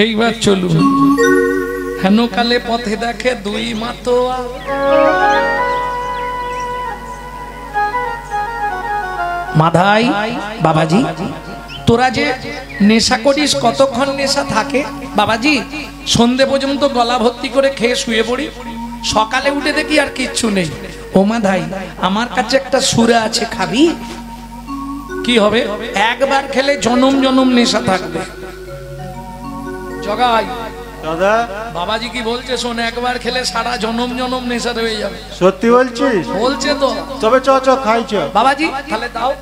এইবার চলুন। হেনকালে পথে দেখে দুই মাতোয়া, মাধাই বাবাজি তোরা যে নেশা করিস কতক্ষণ নেশা থাকে? বাবাজি সন্ধে পর্যন্ত গলা ভর্তি করে খেয়ে শুয়ে পড়ি, সকালে উঠে দেখি আর কিচ্ছু নেই। ও মাধাই আমার কাছে একটা সুরা আছে, খাবি? কি হবে? একবার খেলে জনম জনম নেশা থাকবে। জগাই দাদা বাবাজি কি বলছে শোন, একবার খেলে সারা জনম জনম নেশা হয়ে যাবে। সত্যি বলছিস? বলছে তো। তবে চ চ খাইছ বাবাজি তাহলে দাও।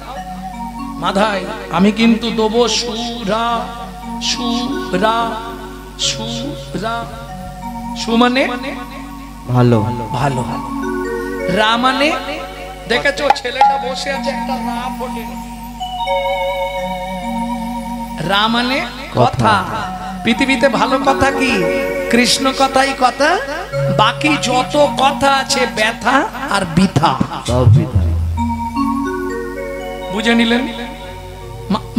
মাধাই আমি কিন্তু দেবো সুরা, সুরা, সুরা। সু মানে ভালো ভালো, রা মানে দেখেছো ছেলেটা বসে আছে একটা রা ফোটে। রা মানে কথা। পৃথিবীতে ভালো কথা কি? কৃষ্ণ কথাই কথা, বাকি যত কথা আছে ব্যথা আর বৃথা। বুঝে নিলেন?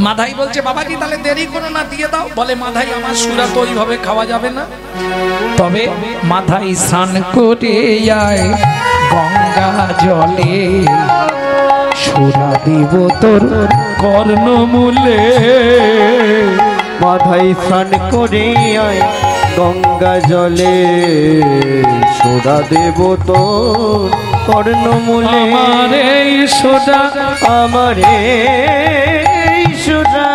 মাধাই বলছে বাবাজি তাহলে দেরি করো না, দিয়ে দাও। বলে মাধাই আমার সুরা তো ওইভাবে খাওয়া যাবে না, তবে মাধাই স্নান করে যায় গঙ্গা জলে, সুরা দিব তোর কর্ণমূলে। মাথায় স্নান করে আয় গঙ্গা জলে, সোডা দেব তোর কর্ণমূলে। আমার এই সোডা, আমার এই সোডা,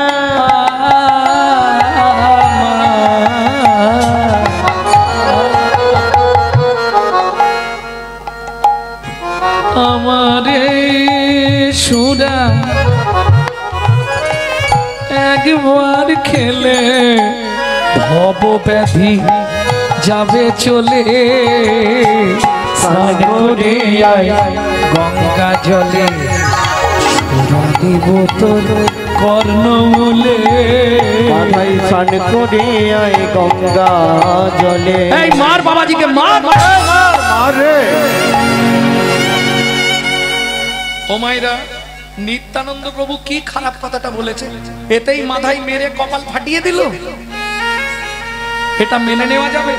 আমার এই সোডা একবার খেলে ভব ব্যাধি যাবে চলে। স্নান করে আয় গঙ্গা জলে, সুরা দিব তোর কর্ণমূলে। মাথায় স্নান করে আয় গঙ্গা জলে। এই মার বাবাজিকে মার, আরে ও মাইরা নিত্যানন্দ প্রভু কি খারাপ কথাটা বলেছে, এতেই মাথায় মেরে কপাল ফাটিয়ে দিল। এটা মেনে নেওয়া যাবে?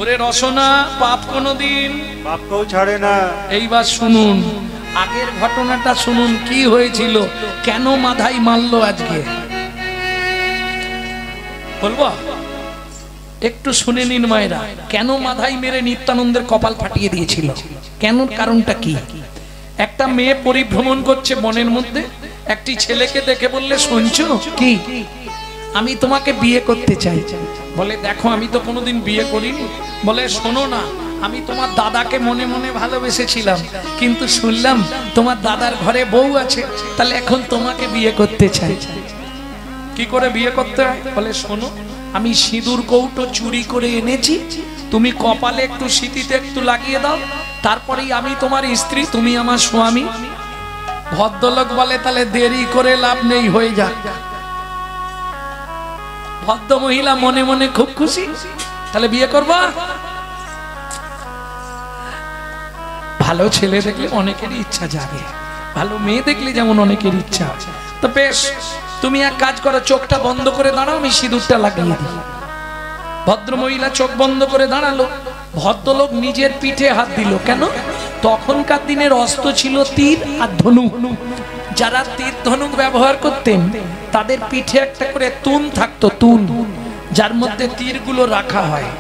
ওরে রসনা পাপ কোনদিন বাপকেও ছাড়ে না। এইবার শুনুন আগের ঘটনাটা শুনুন, কি হয়েছিল, কেন মাধাই মারলো আজকে বলবো? একটু শুনে নিন মায়েরা, কেন মাধাই মেরে নিত্যানন্দের কপাল ফাটিয়ে দিয়েছিল, কেন, কারণটা কি? একটা মেয়ে পরিভ্রমণ করছে বনের মধ্যে, একটি ছেলেকে দেখে বললে শুনছো কি, আমি তোমাকে বিয়ে করতে চাই। বলে দেখো আমি তো কোনোদিন বিয়ে করিনি। বলে শোনো না, আমি তোমার দাদাকে মনে মনে ভালোবেসেছিলাম, কিন্তু শুনলাম তোমার দাদার ঘরে বউ আছে, তাহলে এখন তোমাকে বিয়ে করতে চাই। কি করে বিয়ে করতে হয়? বলে শোনো, আমি সিঁদুর কৌটো চুরি করে এনেছি, তুমি কপালে একটু সিঁথিতে একটু লাগিয়ে দাও, তারপরেই আমি তোমার স্ত্রী, তুমি আমার স্বামী। ভদ্রলোক বলে তাহলে দেরি করে লাভ নেই, হয়ে যাক। ভদ্র মহিলা মনে মনে খুব খুশি, তাহলে বিয়ে করবা। ভালো ছেলে দেখলে অনেকেরই ইচ্ছা জাগে, ভালো মেয়ে দেখলে যেমন অনেকের ইচ্ছা। তো বেশ, তুমি এক কাজ করো, চোখটা বন্ধ করে দাঁড়াও, আমি সিঁদুরটা লাগিয়ে দিই। ভদ্র মহিলা চোখ বন্ধ করে দাঁড়ালো, ভদ্রলোক নিজের পিঠে হাত দিল। কেন? তখনকার দিনের অস্ত্র ছিল তীর আর ধনুক। যারা তীর ধনুক ব্যবহার করতেন তাদের পিঠে একটা করে তুন থাকতো, তুন, যার মধ্যে তীরগুলো রাখা হয়।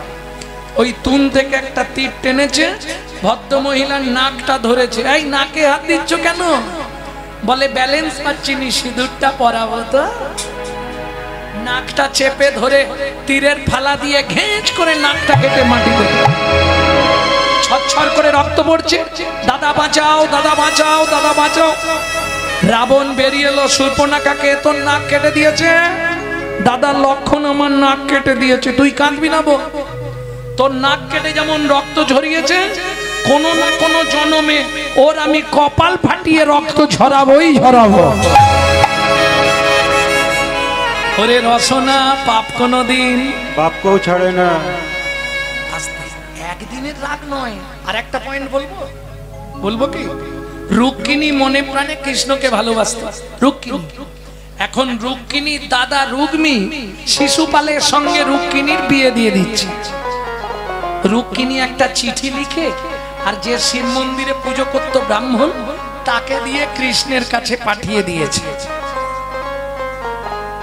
ওই তুন থেকে একটা তীর টেনেছে, ভদ্র মহিলার নাকটা ধরেছে। এই নাকে হাত দিচ্ছ কেন? বলে ব্যালেন্স পাচ্ছিনি, সিঁদুরটা পরাবো তো। নাকটা চেপে ধরে তীরের ফালা দিয়ে ঘেঁচ করে নাকটা কেটে মাটিতে, ছটছর করে রক্ত পড়ছে। দাদা বাঁচাও, দাদা বাঁচাও, দাদা বাঁচাও। রাবণ বেরিয়ে এলো, শূর্পণখাকে তোর নাক কেটে দিয়েছে। দাদা লক্ষণ আমার নাক কেটে দিয়েছে, তুই কাঁদবি না বো। তোর নাক কেটে যেমন রক্ত ঝরিয়েছে, কোনো না কোনো জন্মে ওর আমি কপাল ফাটিয়ে রক্ত ঝরাবোই ঝরাবো। ওরে রসনা পাপ কোনদিন বাপকেও ছাড়ে না। একদিনের রাগ নয়। আর একটা পয়েন্ট বলবো, বলবো কি, রুক্মিণী মনে প্রাণে কৃষ্ণকে ভালোবাসত। রুক্মিণী এখন রুক্মিণীর দাদা রুগ্মী শিশুপালের সঙ্গে রুক্মিণীর বিয়ে দিয়ে দিচ্ছে। রুক্মিণী একটা চিঠি লিখে আর যে শিব মন্দিরে পুজো করত ব্রাহ্মণ তাকে দিয়ে কৃষ্ণের কাছে পাঠিয়ে দিয়েছে।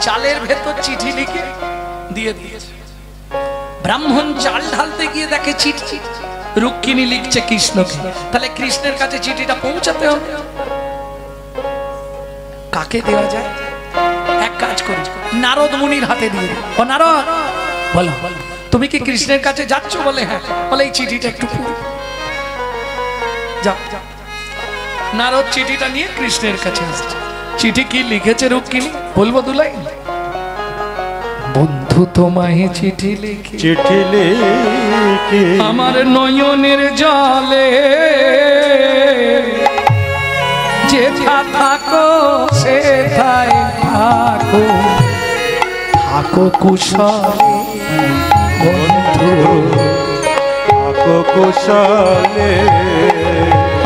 চালের ভেতর চিঠি লিখে দিয়ে দিয়েছে। ব্রাহ্মণ চাল ঢালতে গিয়ে দেখে চিঠি রুক্মিণী লিখছে কৃষ্ণকে। তাহলে কৃষ্ণের কাছে চিঠিটা পৌঁছাতে হবে, কাকে দেওয়া যায়? এক কাজ করি, নারদ মুনির হাতে দিয়ে দিই। ও নারদ, বলো তুমি কি কৃষ্ণের কাছে যাচ্ছ? বলে হ্যাঁ। বলে এই চিঠিটা একটু পড়ো। যাও। নারদ চিঠিটা নিয়ে কৃষ্ণের কাছে আসছে। চিঠি কি লিখেছে রুক্মিণী বলবো দুলাই? বন্ধু তোমায় চিঠি লিখে আমার নয়নের জলে যেথা থাকো সেথায় থাকো, থাকো কুশলে বন্ধু থাকো কুশলে।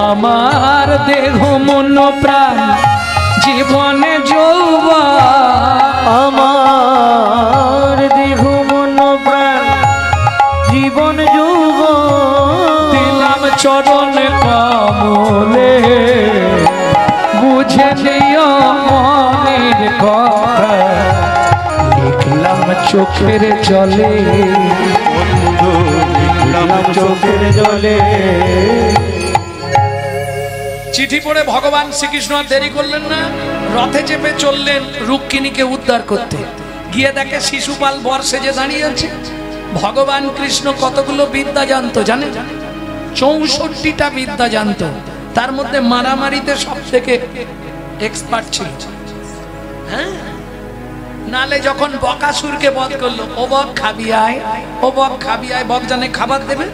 আমার দেহ মন প্রাণ জীবনে যৌবন, আমার দেহ মন প্রাণ জীবন যৌবন দিলাম চরণ কমলে, বুঝে নিও মনের কথা লিখলাম চোখের জলে। বন্ধু লিখলাম চোখের জলে। চিঠি পড়ে ভগবান শ্রীকৃষ্ণ আর দেরি করলেন না, রথে চেপে চললেন রুক্মিণীকে উদ্ধার করতে। গিয়ে দেখে শিশুপাল বর সেজে দাঁড়িয়ে আছে। ভগবান কৃষ্ণ কতগুলো বিদ্যা জানতো জানে? 64টা বিদ্যা জানতো। তার মধ্যে মারামারিতে সব থেকে এক্সপার্ট ছিল। হ্যাঁ, নালে যখন বকাসুরকে বধ করলো, ও বক খাবি আয়, ও বক খাবি আয়, বক জানে খাবার দেবে,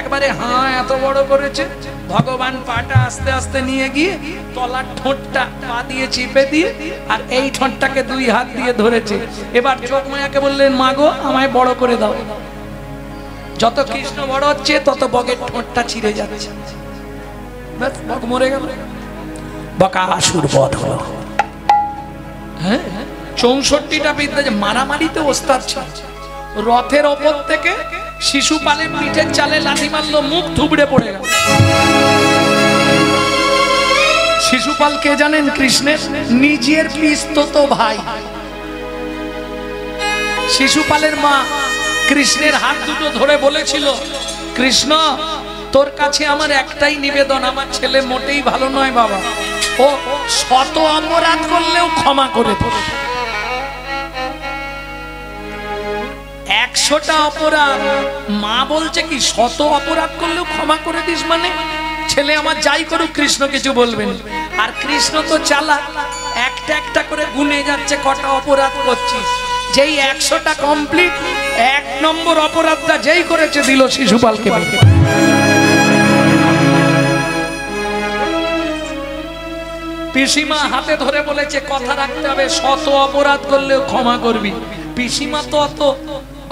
একবারে হ্যাঁ এত বড় করেছে। ভগবান পাটা আস্তে আস্তে নিয়ে গিয়ে তলার ঠোঁটটা পা দিয়ে চিপে দিয়ে আর এই ঠোঁটটাকে 2 হাত দিয়ে ধরেছে। এবার যোগমায়াকে বললেন মা গো আমায় বড় করে দাও। যত কৃষ্ণ বড় হচ্ছে তত বকের ঠোঁটটা ছিঁড়ে যাচ্ছে। ব্যাস বক মরে গেল, বকাসুর বধ হলো। হ্যাঁ, 64টা বিদ্যা যে মারামারিতে ওস্তাদ ছিল। রথের ওপর থেকে শিশুপালের পিঠের চালে লাথি মারলো, মুখ থুবড়ে পড়ে গেল। শিশুপাল কে জানেন? কৃষ্ণের নিজের পিস্তত ভাই। শিশুপালের মা কৃষ্ণের হাত দুটো ধরে বলেছিল, কৃষ্ণ তোর কাছে আমার একটাই নিবেদন, আমার ছেলে মোটেই ভালো নয় বাবা, ও শত অপরাধ করলেও ক্ষমা করে দে। 100টা অপরাধ, মা বলছে কি শত অপরাধ করলেও ক্ষমা করে দিস? মানে ছেলে আমার যাই করুক কৃষ্ণ কিছু বলবেন। আর কৃষ্ণ তো চালাক, একটা একটা করে গুনে যাচ্ছে কটা অপরাধ করছিস। যেই 100টা কমপ্লিট, 1 নম্বর অপরাধটা যেই করেছে দিল শিশুপালকে। পিসিমা হাতে ধরে বলেছে কথা রাখতে হবে, শত অপরাধ করলেও ক্ষমা করবি। পিসিমা তো অত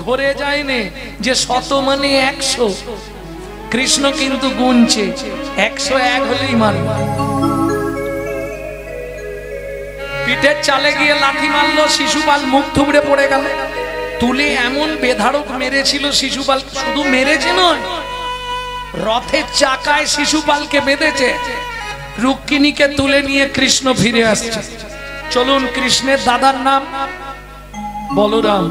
ঘরে যায়নি যে 100 মানে 100, কৃষ্ণ কিন্তু গুনছে 101 হলেই মানব। পিঠের চালে গিয়ে লাথি মারলো, শিশুপাল মুখ থুবড়ে পড়ে গেল। তুলে এমন বেধারক মেরেছিল শিশুপাল, শুধু মেরেছে নয়, রথের চাকায় শিশুপালকে বেঁধেছে। রুক্মিণীকে তুলে নিয়ে কৃষ্ণ ফিরে আসছে। চলুন, কৃষ্ণের দাদার নাম বলরাম।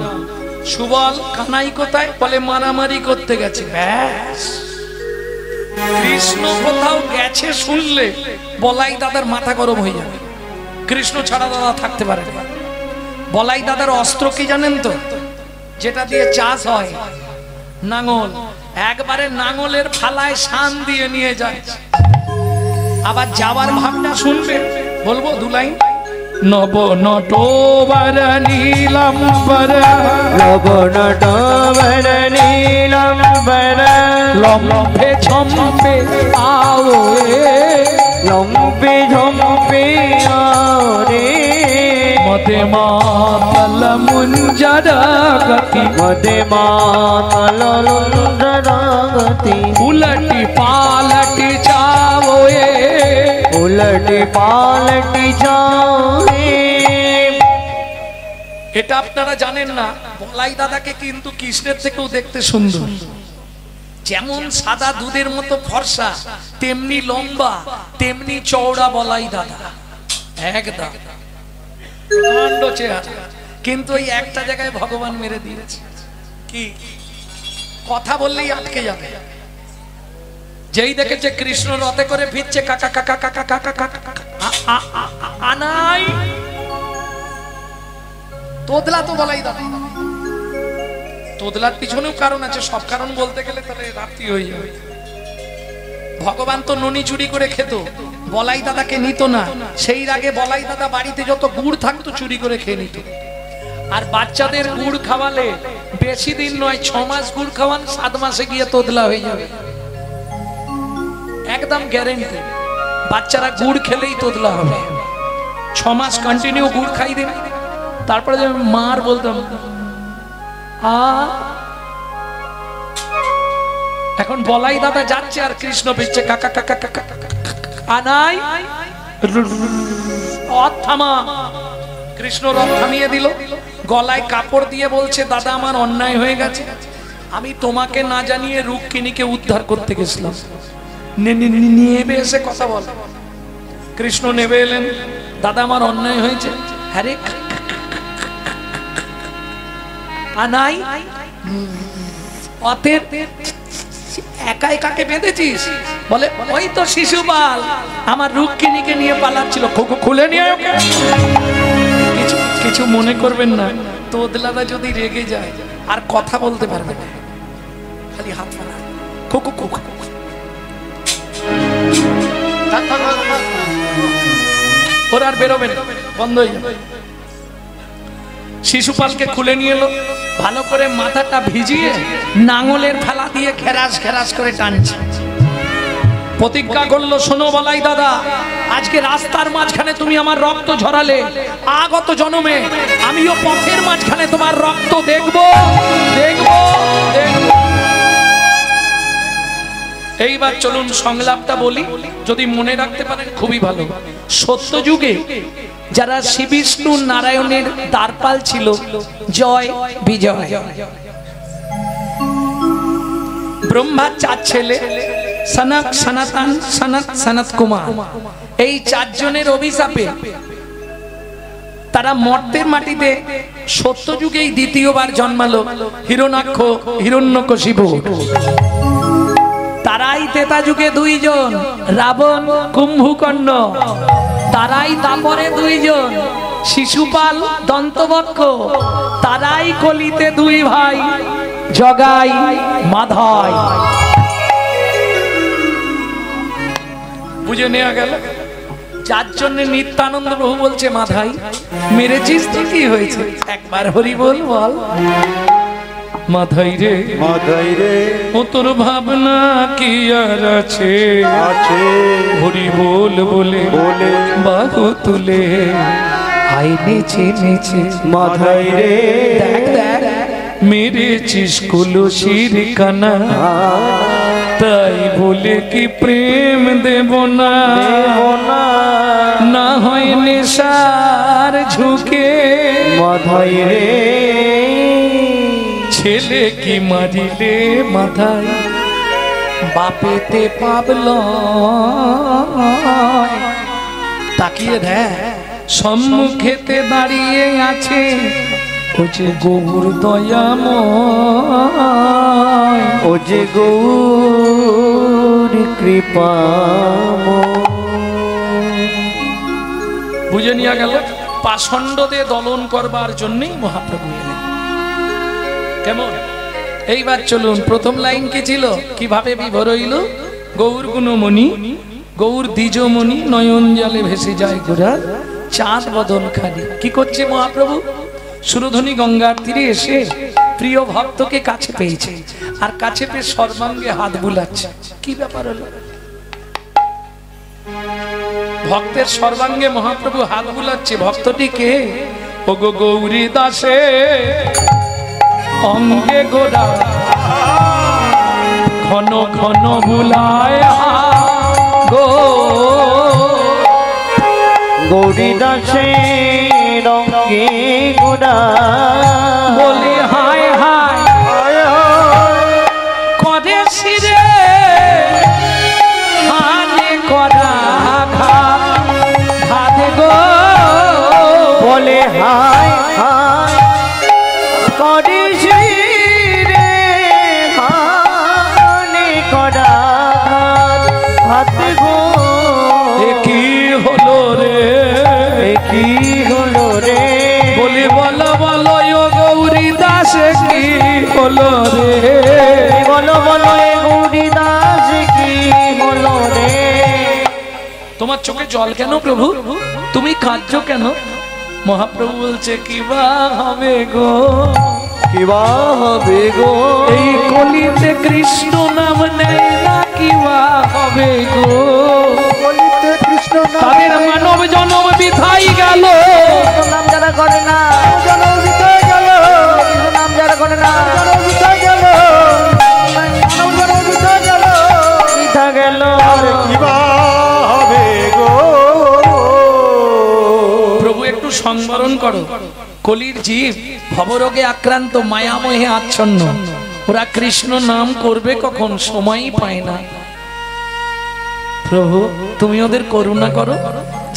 সুবল কানাই কোথায়? বলে মারামারি করতে গেছে। ব্যাস, কৃষ্ণ কোথাও গেছে শুনলে বলাই দাদার মাথা গরম হয়ে যাবে। কৃষ্ণ ছাড়া দাদা থাকতে পারে না। বলাই দাদার অস্ত্র কি জানেন তো? যেটা দিয়ে চাষ হয়, নাঙল। একবারে নাঙলের ফালায় শান দিয়ে নিয়ে যায়। আবার যাওয়ার ভাবটা শুনবে, বলবো 2 লাইন। নব নটোবর নীলাম্বর, নব নটোবর নীলাম্বর, লম্বে ঝম্পে আও লম্বে ঝম্পে আও রে, মদে মাতল মুঞ্জর গতি, মদে মাতল মুঞ্জর গতি, উলটি পালটি যাও उलट पालट जाओ এটা আপনারা জানেন না, বলাই দাদাকে কিন্তু কৃষ্ণের থেকেও দেখতে সুন্দর। যেমন সাদা দুধের মতো ফর্সা, তেমনি লম্বা, তেমনি চওড়া বলাই দাদা, একদম প্রকাণ্ড চেহারা। কিন্তু ওই একটা জায়গায় ভগবান মেরে দিয়েছে, কি কথা বললেই আটকে যাবে। যেই দেখেছে কৃষ্ণ রথে করে ফিরছে, কাকা কাকা কাকা কাকা কাকা আনাই তোদলা তো বলাই দাদা। তোদলার পিছনেও কারণ আছে, সব কারণ বলতে গেলে তাহলে রাত্রি হয়ে যাবে। ভগবান তো ননি চুরি করে খেত, বলাই দাদাকে নিত না। সেই আগে বলাই দাদা বাড়িতে যত গুড় থাকতো চুরি করে খেয়ে নিত। আর বাচ্চাদের গুড় খাওয়ালে বেশি দিন নয়, 6 মাস গুড় খাওয়ান, 7 মাসে গিয়ে তোদলা হয়ে যাবে, একদম গ্যারেন্টি। বাচ্চারা গুড় খেলেই তোদলা হবে। 6 মাস কন্টিনিউ গুড় খাই দিন, তারপরে যে মার বলতাম এখন বলাই দাদা যাচ্ছে আর কৃষ্ণ পিচ্ছে কাকা কাকা কাকা আনাই থামা। কৃষ্ণ রথ থামিয়ে দিল, গলায় কাপড় দিয়ে বলছে, দাদা আমার অন্যায় হয়ে গেছে, আমি তোমাকে না জানিয়ে রুক্মিণীকে উদ্ধার করতে গেছিলাম, নেবে এসে কথা বল। কৃষ্ণ নেবে এলেন, দাদা আমার অন্যায় হয়েছে। হ্যাঁ আনাই অতের একা একাকে বেঁধেছিস? বলে ওই তো শিশুপাল আমার রুক্মিণীকে নিয়ে পালাচ্ছিল, খুলে নিয়ে ওকে। কিছু মনে করবেন না, তোদলাদা যদি রেগে যায় আর কথা বলতে পারবে না, খালি হাত ফেলা ওরা আর বেরোবে না, বন্ধ হয়ে যাবে। শিশুপালকে খুলে নিয়ে এলো, ভালো করে মাথাটা ভিজিয়ে নাঙলের ফেলা দিয়ে খেরাস খেরাস করে টানছে। প্রতিজ্ঞা করলো, শোনো বলাই দাদা, আজকে রাস্তার মাঝখানে তুমি আমার রক্ত ঝরালে, আগত জন্মে আমিও পথের মাঝখানে তোমার রক্ত দেখবো দেখবো দেখবো। এইবার চলুন সংলাপটা বলি, যদি মনে রাখতে পারেন খুবই ভালো। সত্য যুগে যারা শ্রী বিষ্ণু নারায়ণের দ্বারপাল ছিল, জয় বিজয়, ব্রহ্মার 4 ছেলে, সনক সনাতন সনত সনত কুমার, এই 4 জনের অভিশাপে তারা মর্তের মাটিতে সত্য যুগেই দ্বিতীয়বার জন্মালো হিরণ্যাক্ষ হিরণ্যকশিপু। তারাই ত্রেতা যুগে 2 জন, রাবণ কুম্ভকর্ণ। তারাই তারপরে 2 জন, শিশুপাল দন্তবক্ষ। তারাই কলিতে 2 ভাই, জগাই মাধাই। বুঝে নেওয়া গেল? যার জন্য নিত্যানন্দ প্রভু বলছে, মাধাই মেরেছিস তো কি হয়েছে, একবার হরি বল বল। মাধাই রে মাধাই রে, ও তোর ভাবনা কি আর আছে, হরি বল বলে বলে বাহু তুলে আই নেচে নেচে। মাধাই রে, দেখ দেখ মেরেছিস কলসির কানা, তাই বলে কি প্রেম দেব না, না হয় নেশার ঝুঁকে। মাধাই রে, ছেলে কি মারিলে মাথায়, বাপেতে পাবল। তাকিয়ে দেখ, সম্মুখেতে দাঁড়িয়ে আছে ও যে গৌর দয়াময়, ও যে গৌর কৃপাময়। বুঝে নিয়ে গেল? পাষণ্ডদের দলন করবার জন্যই মহাপ্রভু এলেন। কেমন? এইবার চলুন, প্রথম লাইন কি ছিল, কিভাবে বিভোর হইল? গৌর গুণমণি গৌর দ্বিজমণি, নয়ন জলে ভেসে যায় গোরা, চাঁদ বদন খালি। কি করছে মহাপ্রভু? সুরধনী গঙ্গার তীরে এসে প্রিয় ভক্তকে কাছে পেয়েছে, আর কাছে পেয়ে সর্বাঙ্গে হাত বুলাচ্ছে। কি ব্যাপার হলো? ভক্তের সর্বাঙ্গে মহাপ্রভু হাত বুলাচ্ছে। ভক্তটি কে? ও গো গৌরী দাসে অঙ্গে গোরা, ঘন ঘন বুলায় গো। গৌরী দাসে রঙ্গে গোরা, করা বলি হায় হায় করে শিরে হানে করা ঘাত গো বলে হায় হায় করিস রে হানে করা হাত গো কি হলো রে কি হলো রে বলি বলো বলো ও গৌরী দাস কি হলো রে বলো বলো এ গৌরী দাস কি হলো রে তোমার চোখে জল কেন প্রভু তুমি কাঁদছো কেন মহাপ্রভু বলছে কি বা হবে গো কি বা হবে গো এই কলিতে কৃষ্ণ নাম নেই না কি বা হবে গো কলিতে কৃষ্ণ তাদের মানব জন্ম বিথাই গেল নাম যারা করে না জন্ম বিতাই গেল নাম যারা করে না জন্ম বিতাই গেল জন্ম বিতাই গেল বিতা গেল কি বা হবে গো প্রভু একটু সংবরণ করো কলির জীব ভবরোগে আক্রান্ত মায়ামহে আচ্ছন্ন ওরা কৃষ্ণ নাম করবে কখন সময়ই পায় না প্রভু তুমি ওদের করুণা করো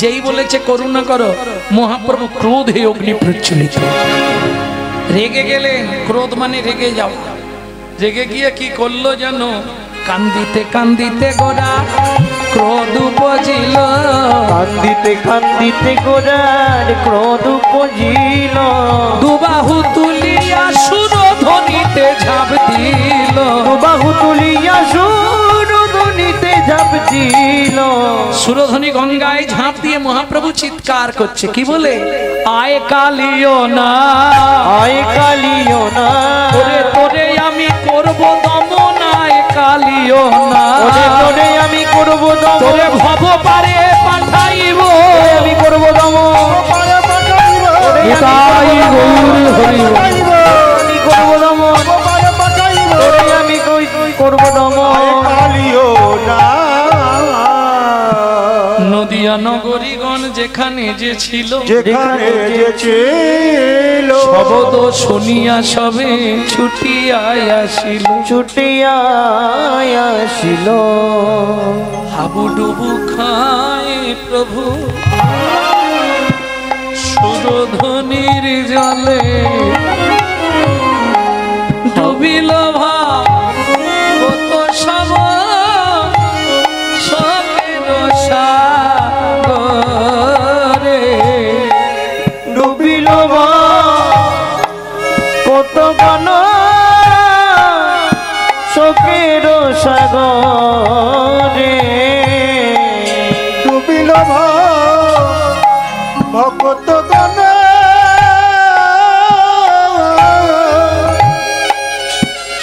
যেই বলেছে করুণা করো মহাপ্রভু ক্রোধে অগ্নি প্রজ্বলিত রেগে গেলেন ক্রোধ মানে রেগে যাও রেগে গিয়ে কি করলো জানো কান্দিতে কান্দিতে গোরা ক্রোধ উপজিল কান্দিতে কান্দিতে গোরার ক্রোধ উপজিল দুবাহু তুলিয়া সুরধ্বনিতে ঝাঁপ দিল বাহু তুলিয়া সুরধ্বনিতে ঝাঁপ দিল সুরধ্বনি গঙ্গায় ঝাঁপ দিয়ে মহাপ্রভু চিৎকার করছে কি বলে আয় কালিও না আয় কালিও না তোরে তোরে আমি করব দমন আয় কালিও না ওরে তোরে আমি করব দমন তোরে ভব পারে পাঠাইব আমি করব দমন পারে পাঠাইব নিতাই গৌর হরি আমি করব দমন পারে পাঠাইব তোরে আমি করব দমন কালিও না নদিয়া নগরীগণ যেখানে যে ছিল যেখানে যে ছিল শব্দ শুনিয়া সবে ছুটিয়া আসিল ছুটিয়া আসিল হাবুডুবু খায় প্রভু সুরধ্বনির জলে ডুবিল ভাব কত সব শোকের সাগরে ডুবিল কত গণ শোকের সাগরে ডুবিল ভকত গণ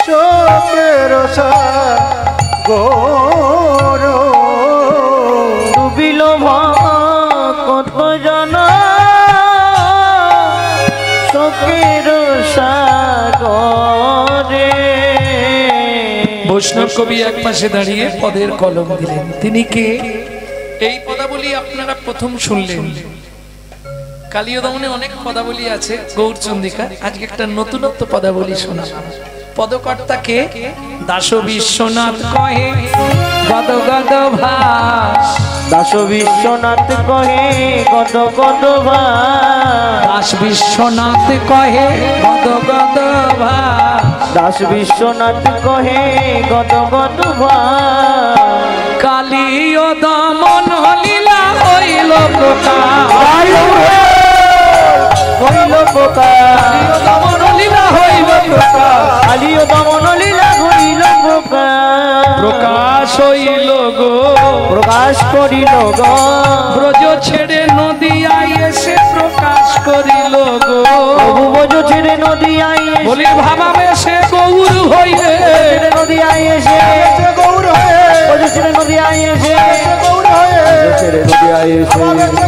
শোকের সাগর ডুবিল ভকত জন শোকের সাগরে বৈষ্ণব কবি এক পাশে দাঁড়িয়ে পদের কলম দিলেন তিনি কে এই পদাবলী আপনারা প্রথম শুনলেন কালীয় দমনে অনেক পদাবলী আছে গৌরচন্দ্রিকা আজকে একটা নতুনত্ব পদাবলী শোনা পদকর্তা কে দাস বিশ্বনাথ কহে গদ গদ ভাস দাস বিশ্বনাথ কহে গদ গদ ভাস দাস বিশ্বনাথ কহে গদ গদ ভাস দাস বিশ্বনাথ কহে গদ গদ ভাস কালীয় দমন লীলা হইল প্রকাশ হইল প্রকাশ দমন লীলা হইল প্রকাশ কালীয় দমন লীলা হইল প্রকাশ প্রকাশ হইল গো প্রকাশ করিল গো ব্রজ ছেড়ে নদিয়ায় এসে প্রকাশ করিল গো প্রভু ব্রজ ছেড়ে নদিয়ায় এসে বলি ভাবাবে সে গৌর হইলে ছেড়ে নদিয়ায় এসে গৌর হয়ে ব্রজ ছেড়ে নদিয়ায় এসে গৌর হয়ে ছেড়ে নদিয়ায় এসে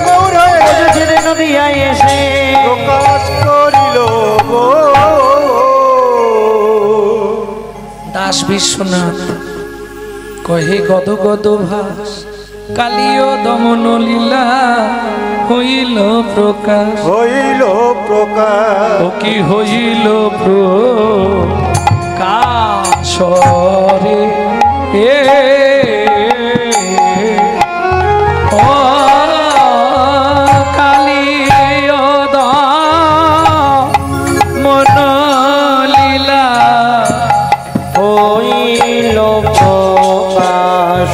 গৌর হয়ে ব্রজ ছেড়ে নদিয়ায় এসে প্রকাশ করিল গো দাস বিশ্বনাথ কহে গদ গদ ভাস কালিও দমন লীলা হইল প্রকাশ ও কি হইল প্রকাশ রে ও কালিও দমন লীলা হইল প্রকাশ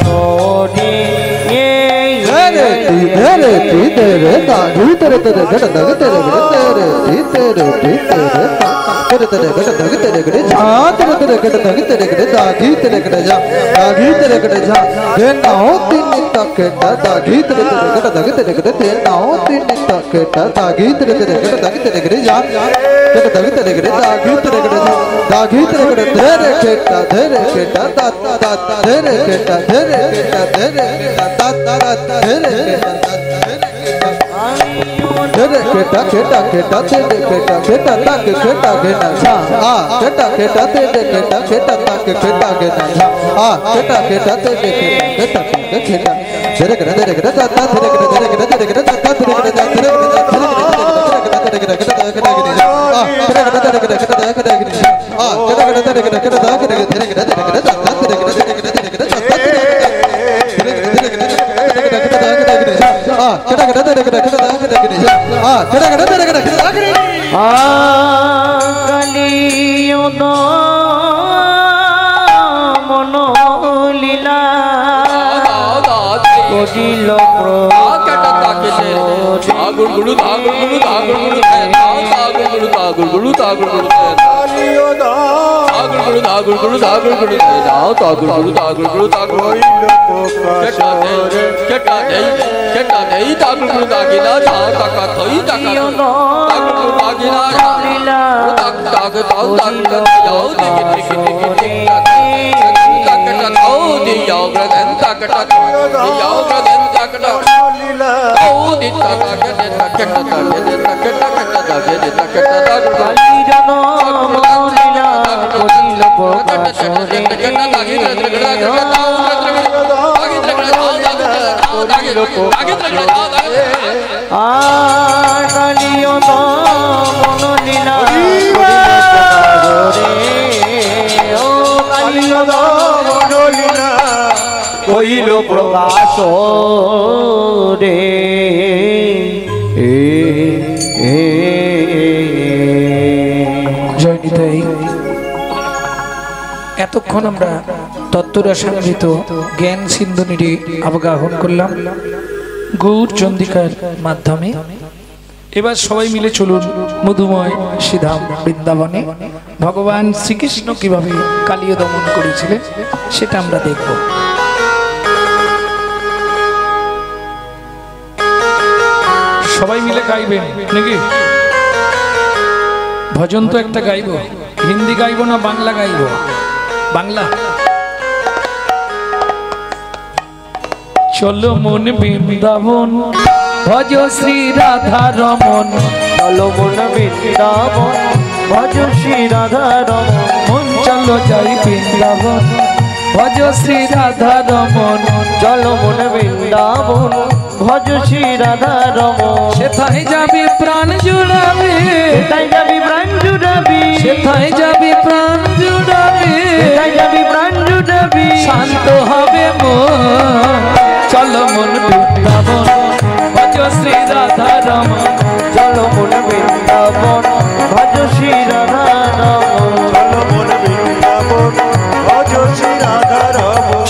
এতক্ষণ আমরা তত্ত্বরসান্বিত জ্ঞান সিন্ধুনিটি অবগাহন করলাম গৌর চন্দ্রিকার মাধ্যমে। এবার সবাই মিলে চলুন মধুময় শ্রীধাম বৃন্দাবনে ভগবান শ্রীকৃষ্ণ কিভাবে কালিয় দমন করেছিলেন সেটা আমরা দেখব। সবাই মিলে গাইবেন নাকি? ভজন তো একটা গাইব, হিন্দি গাইব না বাংলা গাইব? বাংলা। চলো মন বৃন্দাবন ভজ শ্রী রাধা রমন, চলো মন বৃন্দাবন ভজ শ্রী রাধা রমন, মন চলো যাই বৃন্দাবন ভজ শ্রী রাধা রমন, চলো মন বৃন্দাবন ভজ শ্রী রাধা রমন। সেথায় যাবি প্রাণ জুড়াবি, সেথায় যাবি প্রাণ জুড়াবি, সেথায় যাবি প্রাণ জুড়াবি, সেথায় যাবি প্রাণ জুড়াবি, শান্ত হবে মন। চলো মন বৃন্দাবন ভজ শ্রী রাধা রমন, চলো মন বৃন্দাবন ভজ শ্রী রাধা রমন, চলো মন বৃন্দাবন ভজ শ্রী রাধা রমন।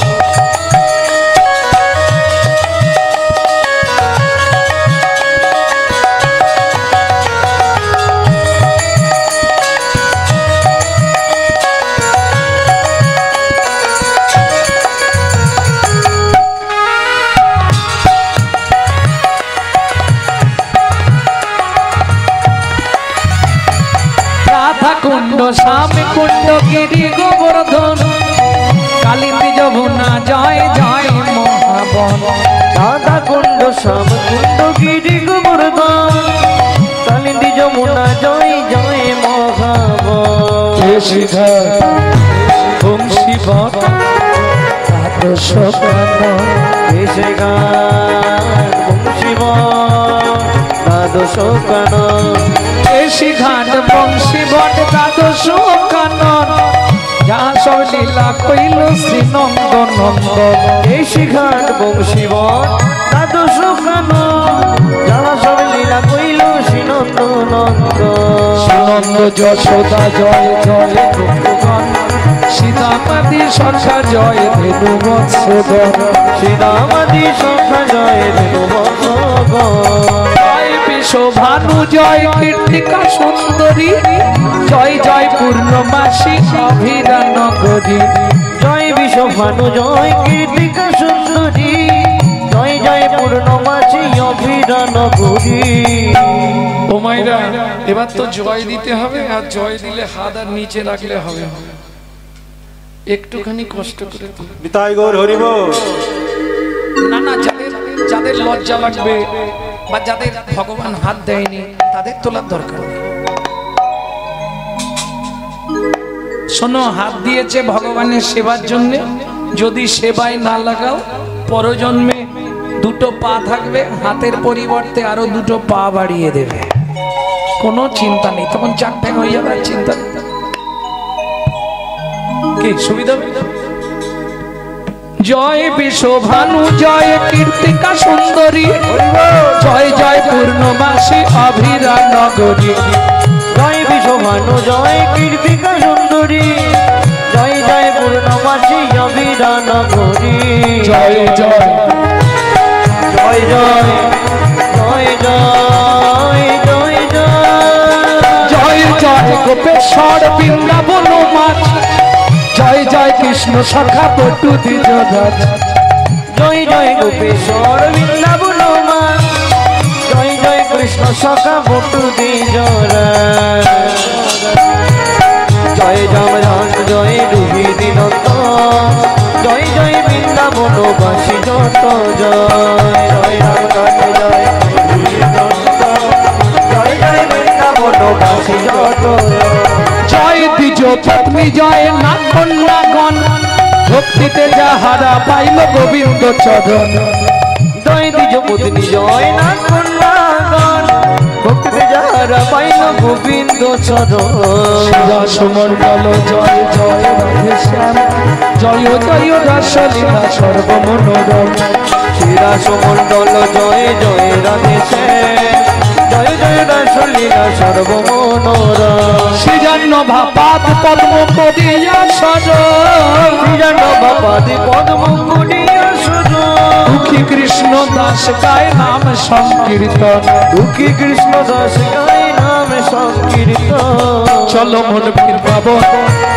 কুণ্ড শ্যাম কুণ্ড গিরি গোবর্ধন, কালিন্দী যমুনা জয় জয় মহাবন। রাধা কুণ্ড শ্যাম কুণ্ড গিরি গোবর্ধন, কালিন্দী যমুনা জয় জয় মহাবন। ওম শিব সোপান এসে গান বংশীবন দ্বাদশ কানন এসে ঘাট বংশীবন দ্বাদশ কানন যাহা সব লীলা কইল শ্রী নন্দ নন্দন এসে ঘাট বংশীবন দ্বাদশ কানন যাহা সব লীলা কইল শ্রী নন্দ নন্দন সুনন্দ যশোদা জয় জয় গোপগণ সীতামাদি সখা জয় ধেনু মৎস্যগণ শ্রীরামাদি সখা জয় ধেনু মৎস্যগণ জয় বিশ্বভানু জয় কীর্তিকা সুন্দরী জয় জয় পূর্ণমাসী অভিরা নগরী জয় বিশ্বভানু জয় কীর্তিকা সুন্দরী জয় জয় পূর্ণমাসী অভিরা নগরী। ও মাইরা এবার তো জয় দিতে হবে, আর জয় দিলে হাত আর নিচে রাখলে হবে না, একটুখানি কষ্ট করে নিতাই গৌর হরি বল। না না, যাদের যাদের লজ্জা লাগবে বা যাদের ভগবান হাত দেয়নি তাদের তোলার দরকার নেই। শোনো, হাত দিয়েছে ভগবানের সেবার জন্য, যদি সেবায় না লাগাও পরজন্মে দুটো পা থাকবে, হাতের পরিবর্তে আরো দুটো পা বাড়িয়ে দেবে, কোনো চিন্তা নেই, তখন চারটে হয়ে যাবে, চিন্তা নেই। কি সুবিধা? জয় বিশ্বভানু জয় কীর্তিকা সুন্দরী জয় জয় পূর্ণমাসী অভিরা নগরী জয় বিশ্বভানু জয় কীর্তিকা সুন্দরী জয় জয় পূর্ণমাসী অভিরা নগরী জয় জয় জয় জয় জয় জয় জয় জয় জয় গোপেশ্বর বৃন্দাবন মাছ জয় জয় কৃষ্ণ সখা পটু দ্বিজরাজ জয় জয় গোপেশ্বর বৃন্দাবন মাছ জয় জয় কৃষ্ণ সখা পটু দ্বিজরাজ জয় যমরাজ জয় রুহিণী নন্দন জয় জয় বৃন্দাবনবাসী যত জয় জয় রামকান্ত জয় রুহিণী নন্দন জয় জয় বৃন্দাবনবাসী যত জয় দ্বিজ পত্নী জয় না কন্যাগণ ভক্তিতে যাহারা পাইল গোবিন্দ চরণ জয় দ্বিজ পত্নী জয় না কন্যাগণ ভক্তিতে যাহারা পাইল গোবিন্দ চরণ সুমণ্ডল জয় জয় রাধে শ্যাম জয় জয় রাসলীলা সর্বমনোরম শ্রীরাস মণ্ডল জয় জয় রাধে শ্যাম জয় জয় রাসলীলা সর্বমনোরম সৃজন্য ভাপাত পদ্ম করিয়া সরল শ্রীজান বাপাদি পদ্ম কুড়িয়া সুর দুঃখী কৃষ্ণ দাস গায় নাম সংকীর্তন দুঃখী কৃষ্ণ দাস গায় নাম সংকীর্তন চলো মন বৃন্দাবন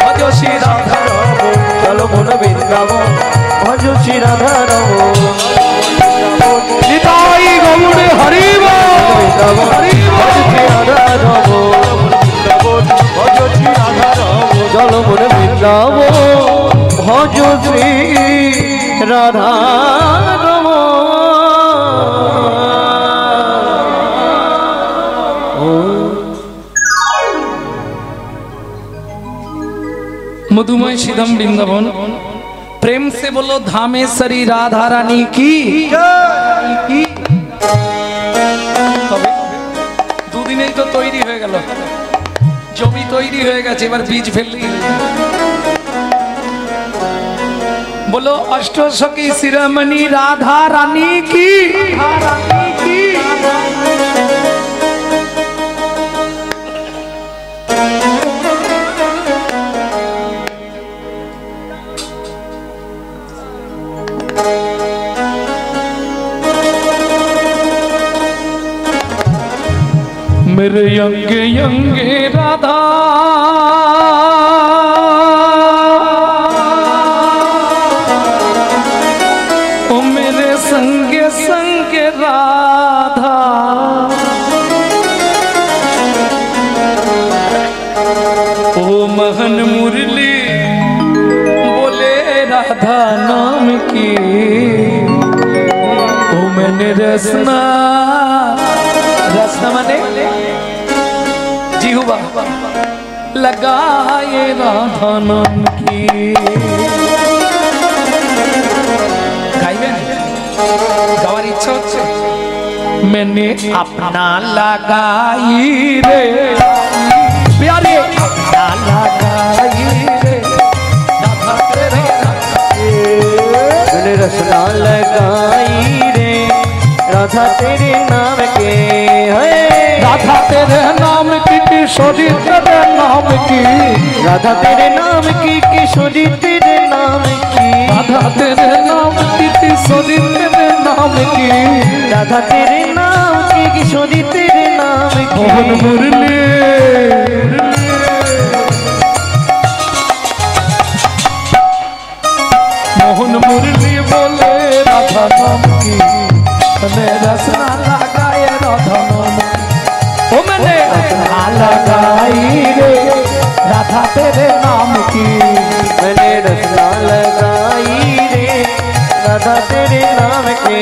ভজ শ্রী রাধা চলো মন বৃন্দাবন ভজ শ্রী রাধা রমণ নিতাই গৌর হরি বল হরি বল চলো মন বৃন্দাবন ভজ শ্রী রাধা मधुमय सीधम वृंदावन प्रेम से बोलो धामेश्वरी राधा रानी की তবে দুদিনেই তো তৈরি হয়ে গেল, জমি তৈরি হয়ে গেছে, এবার বীজ ফেললেই बोलो अष्टसखी शिरोमणि राधा रानी की मेरे यंगे यंगे राधा ओ मेरे संगे संगे राधा ओ महन मुरली बोले राधा नाम की ओ मैंने रसना रसना माने जिहुबा लगाए राधा नाम की गाइबेन गावार इच्छा होच्छे मैंने अपना लगाई रे प्यारे अपना लगाई रे राधा तेरे मैंने रसना लगाई रे राधा तेरे नाम के है राधा तेरे नाम की किशोरी तेरे नाम की राधा तेरे नाम की किशोरी तेरे नाम की राधा तेरे नाम की किशोरी तेरे नाम की राधा तेरे नाम की किशोरी तेरे नाम की मोहन मुरली मोहन मुरली बोले राधा नाम की मैंने रसना लगाए राधा नाम की ओ मैंने रसना लगाई रे राधा तेरे नाम की मैंने रसना लगाई रे राधा तेरे नाम के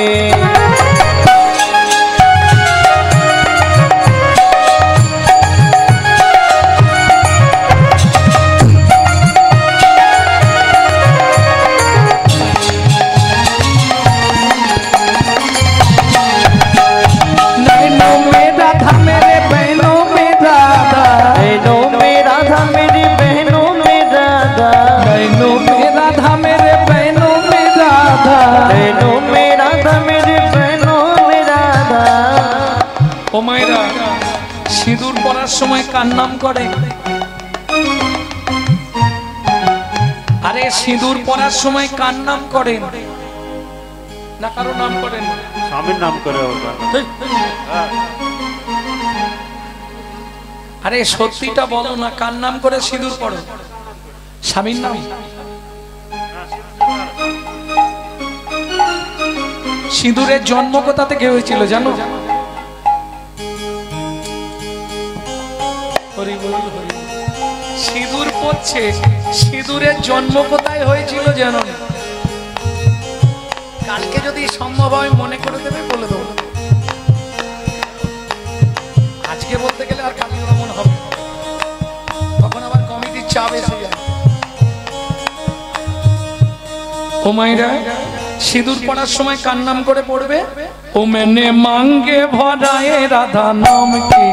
সিঁদুর পরার সময় কার নাম করে আরে সিঁদুর পরার সময় কার নাম করেন না কারো নাম করেন স্বামীর নাম করে আরে সত্যিটা বলো না কার নাম করে সিঁদুর পরো স্বামীর নাম সিঁদুরের জন্ম কোথা থেকে হয়েছিল জানো সিঁদুর পড়ছে সিঁদুরের জন্ম কোথায় হয়েছিল জানো কালকে যদি সম্ভব হয় মনে করে দেবে বলে দেবো আজকে বলতে গেলে আর কালকে মনে হবে তখন আবার কমিটির চাপ এসে যায় ও মাইরা সিঁদুর পড়ার সময় কার নাম করে পড়বে ও मैंने मांगे भराए राधा नाम की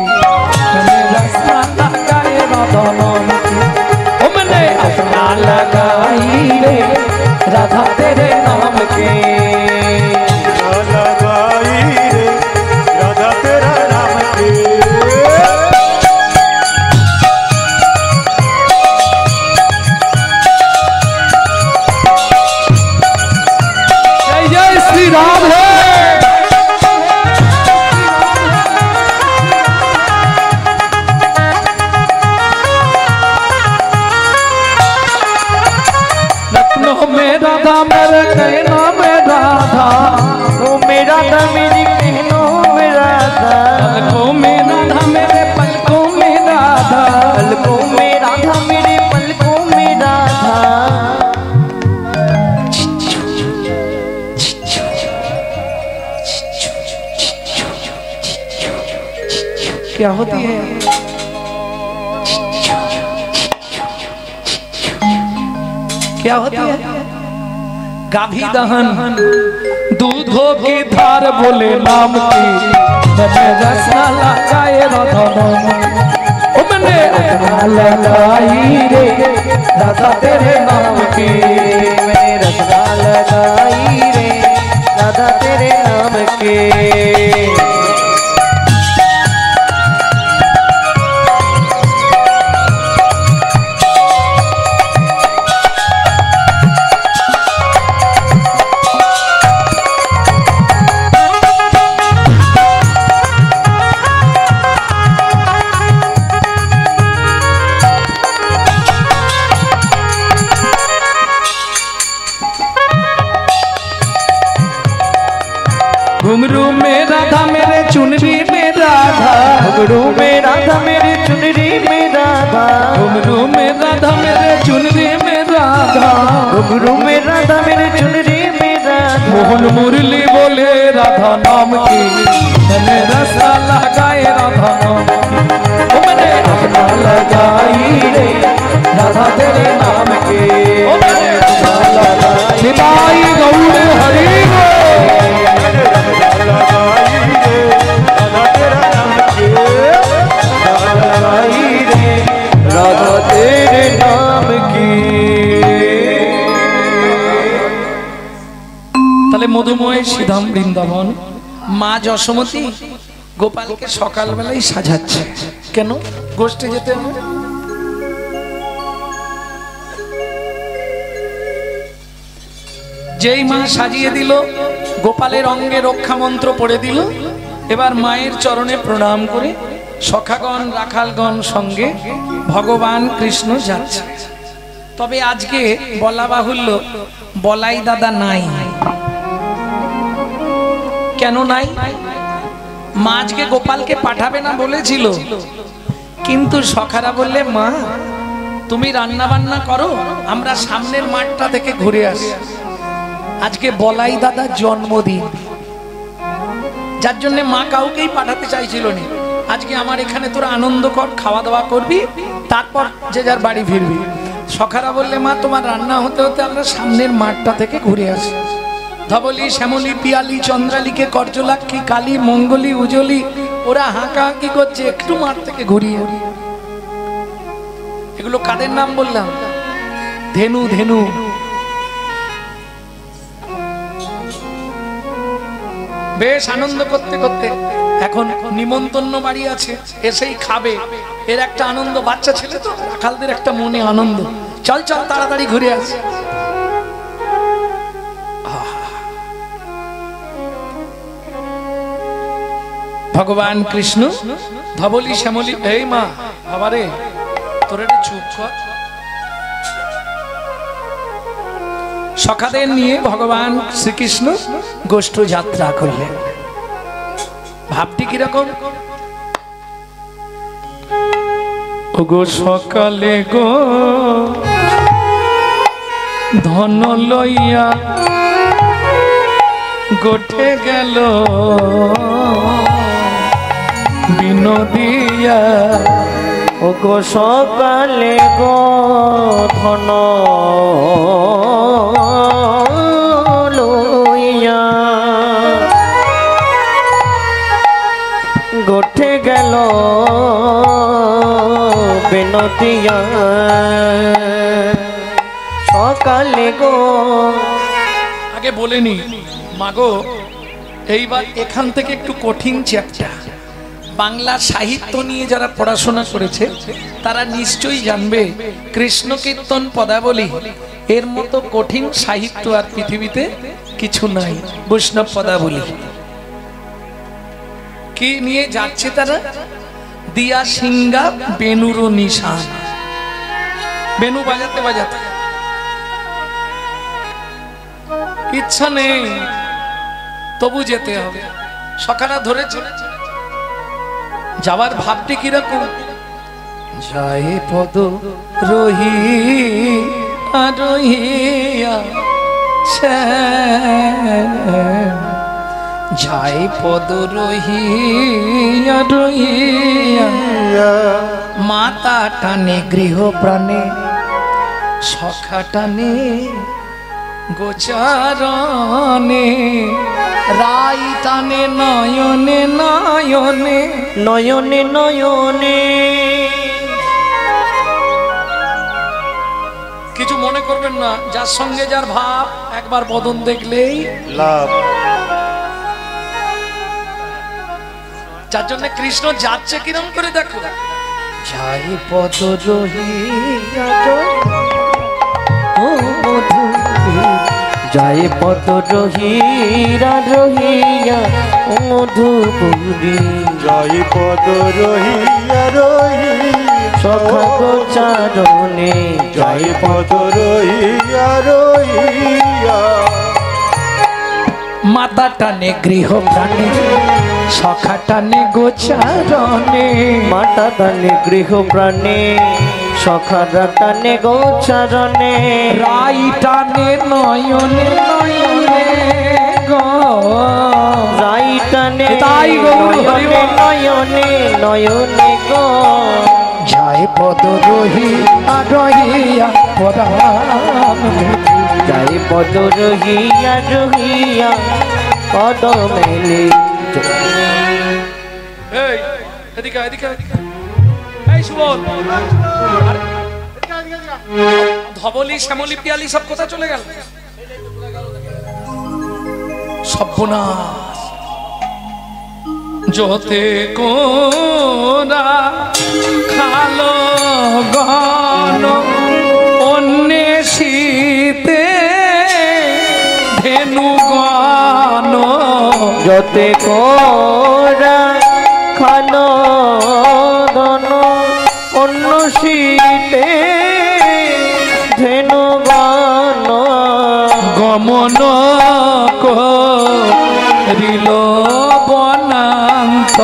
मैंने रसना लगाए राधा नाम की ओ मैंने अपना लगाई रे राधा तेरे नाम के लगाई रे राधा तेरा नाम के जय जय श्री राम है राधा मेरे कहना में राधा ओ मेरा था मेरी कहनो में राधा पलकों में राधा मेरे पलकों में राधा पलकों में राधा मेरे पलकों में राधा क्या होती है क्या होती है गाभी दहन दूधो की धार बोले नाम की मैंने रसना लगाए राधा नाम ओ मैंने रसना लगाई रे राधा तेरे नाम की मैंने रसना लगाई रे राधा तेरे नाम के घुंघरू में राधा मेरे चुनरी में राधा घुंघरू में राधा मेरी चुनरी में राधा घुंघरू में राधा मेरे चुनरी में राधा घुंघरू में राधा मेरी चुनरी में राधा मोहन मुरली बोले राधा नाम की मैंने रसना लगाए राधा नाम की ओ मैंने रसना लगाई रे राधा तेरे नाम की ओ मैंने रसना लगाई गौर हरि बोल মায়ের নাম কি? তাহলে মধুময় শ্রীধাম বৃন্দাবন মা যশোমতী গোপালকে সকালবেলায় সাজাচ্ছে। কেন? গোষ্ঠে যেতে হবে। যেই মা সাজিয়ে দিল, গোপালের অঙ্গে রক্ষা মন্ত্র পড়ে দিল, এবার মায়ের চরণে প্রণাম করে সখাগণ রাখালগণ সঙ্গে ভগবান কৃষ্ণ যাচ্ছে। তবে আজকে বলা বাহুল্য, বলাই দাদা নাই। কেন নাই? মা আজকে গোপালকে পাঠাবে না বলেছিল, কিন্তু সখারা বললে মা তুমি রান্না বান্না করো, আমরা সামনের মাঠটা থেকে ঘুরে আসি। আজকে বলাই দাদার জন্মদিন, যার জন্য মা কাউকেই পাঠাতে চাইছিল না। আজকে আমার এখানে তোরা আনন্দ কর, খাওয়া দাওয়া করবি, তারপর যে যার বাড়ি ফিরবি। সখারা বললে মা তোমার রান্না হতে হতে আমরা সামনের মাঠটা থেকে ঘুরে আসি। ধবলি শ্যামলি পিয়ালি চন্দ্রালিকে করজলাক্ষী কালী মঙ্গলি উজলি ওরা হাঁকাহাঁকি করছে, একটু মাঠ থেকে ঘুরিয়ে। এগুলো কাদের নাম বললাম? ধেনু ধেনু। বেশ আনন্দ করতে করতে এখন নিমন্ত্রণ বাড়ি আছে, এসেই খাবে, এর একটা আনন্দ। বাচ্চা ছেলে তো, রাখালদের একটা মনে আনন্দ, চল চল তাড়াতাড়ি ঘুরে আসি। ভগবান কৃষ্ণ ধবলি শ্যামলি, এই মা বাবারে তোর এটা চুপ কর। সখাদের নিয়ে ভগবান শ্রীকৃষ্ণ গোষ্ঠ যাত্রা করলেন। ভাবটি কিরকম? গো সকালে গো ধন লইয়া গোঠে গেল বিনোদিয়া। ও গো সকালে গো ধন লইয়া গোঠে গেল বিনোদিয়া। সকালে গো, আগে বলেনি মাগো, এইবার এখান থেকে একটু কঠিন চ্যাপ্টার। বাংলা সাহিত্য নিয়ে যারা পড়াশোনা করেছে তারা নিশ্চয়ই জানবে কৃষ্ণ কীর্তন পদাবলী এর মতো কঠিন সাহিত্য আর পৃথিবীতে কিছু নাই। বৈষ্ণব পদাবলী কি নিয়ে যাচ্ছে তারা? দিয়া সিংহা বেনুরো নিশান, বেনু বাজাতে বাজাতে ইচ্ছা নেই, তবু যেতে হবে। সখারা ধরেছে। যাওয়ার ভাবটি কিরকম? যায় পদ রহি রহিয়া, যায় পদ রহিয়া রহিয়া, মাতা টানে গৃহ প্রাণে, সখা টানে গোচারণে, রাই টানে নয়নে নয়নে, নয়নে নয়নে। কিছু মনে করবেন না, যার সঙ্গে যার ভাব একবার বদন দেখলেই লাভ। যার জন্য কৃষ্ণ যাচ্ছে কিরম করে দেখো। যাই পদ রহিয়া ও মধু, যাই পদ রহিয়া রহিয়া ও মধুপুরী, যাই পদ রহিয়া রহিয়া সখা গোচারণে, যাই পদ রহিয়া রহিয়া, মাতা টানে গৃহ প্রাণে, সখা টানে গোচারণে, মাতা টানে গৃহ প্রাণে, সখারা টানে গোচারণে, রাই টানে নয়নে নয়নে গো, রাই টানে তাই গৌর হরি নয়নে নয়নে নয়নে গো, যায় পদ রহিয়া রহিয়া পরাণ, যাই পদ রহিয়া রহিয়া পদ মেলে। এই এদিকে এদিকে এদিকে, এই সুবল ধবলি শ্যামলি পিয়ালি সব কোথায় চলে গেল? সর্বনাশ। যতে কোরা খালো গণ অন্বেষিতে ধেনু গণ, যতে কোরা খানো ধন অন্বেষিতে ধেনু গণ, গমন করিল বনান্ত